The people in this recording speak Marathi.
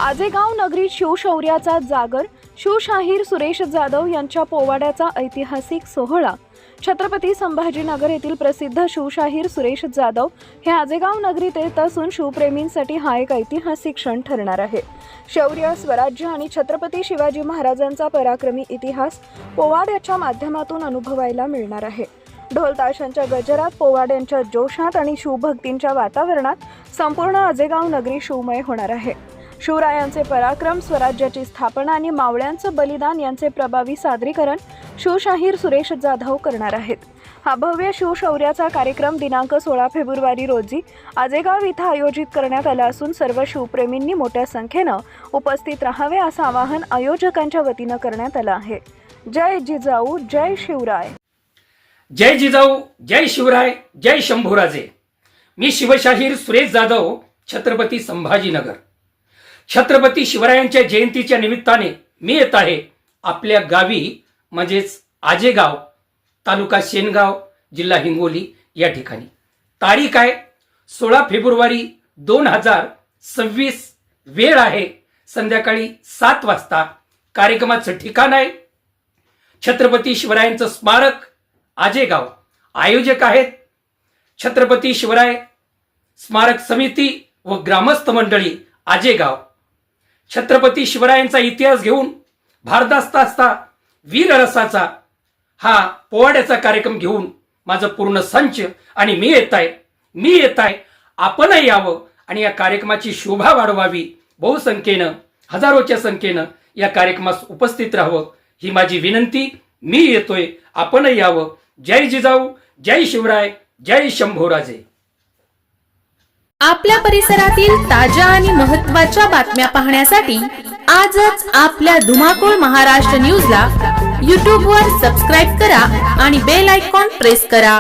आजेगाव नगरीत शिवशौर्याचा जागर, शिवशाहीर सुरेश जाधव यांच्या पोवाड्याचा ऐतिहासिक सोहळा। छत्रपती संभाजीनगर येथील प्रसिद्ध शिवशाहीर सुरेश जाधव हे आजेगाव नगरीत येत असून शिवप्रेमींसाठी हा एक ऐतिहासिक क्षण ठरणार आहे। शौर्य, स्वराज्य आणि छत्रपती शिवाजी महाराजांचा पराक्रमी इतिहास पोवाड्याच्या माध्यमातून अनुभवायला मिळणार आहे। ढोल ताशांच्या गजरात, पोवाड्यांच्या जोशात आणि शिवभक्तींच्या वातावरणात संपूर्ण आजेगाव नगरी शिवमय होणार आहे। शिवरायांचे पराक्रम, स्वराज्याची स्थापना आणि मावळ्यांचं बलिदान यांचे प्रभावी सादरीकरण शिवशाहीर सुरेश जाधव करणार आहेत। हा भव्य शिवशौर्याचा कार्यक्रम दिनांक 16 फेब्रुवारी रोजी आजेगाव इथं आयोजित करण्यात आला असून सर्व शिवप्रेमींनी मोठ्या संख्येनं उपस्थित राहावे असं आवाहन आयोजकांच्या वतीनं करण्यात आलं आहे। जय जिजाऊ, जय शिवराय। जय जिजाऊ, जय शिवराय, जय शंभूराजे। मी शिवशाहीर सुरेश जाधव, छत्रपती संभाजीनगर। छत्रपती शिवरायांच्या जयंतीच्या निमित्ताने मी येत आहे आपल्या गावी, म्हणजेच आजेगाव, तालुका शेनगाव, जिल्हा हिंगोली या ठिकाणी। तारीख आहे 16 फेब्रुवारी 2026। वेळ आहे संध्याकाळी 7 वाजता। कार्यक्रमाचं ठिकाण आहे छत्रपती शिवरायांचं स्मारक आजेगाव। आयोजक आहेत छत्रपती शिवराय स्मारक समिती व ग्रामस्थ मंडळी आजेगाव। छत्रपती शिवरायांचा इतिहास घेऊन भारदस्त असता वीर रसाचा हा पोवाड्याचा कार्यक्रम घेऊन माझं पूर्ण संच आणि मी येत आहे। आपणही यावं आणि या कार्यक्रमाची शोभा वाढवावी। बहुसंख्येनं, हजारोच्या संख्येनं या कार्यक्रमास उपस्थित राहावं ही माझी विनंती। मी येतोय, आपणही यावं। जय जिजाऊ, जय शिवराय, जय शंभूराजे। आपल्या परिसरातील ताज्या आणि महत्त्वाच्या बातम्या पाहण्यासाठी आजच आपल्या धुमाकूळ महाराष्ट्र न्यूजला YouTube वर सबस्क्राइब करा आणि बेल आयकॉन प्रेस करा।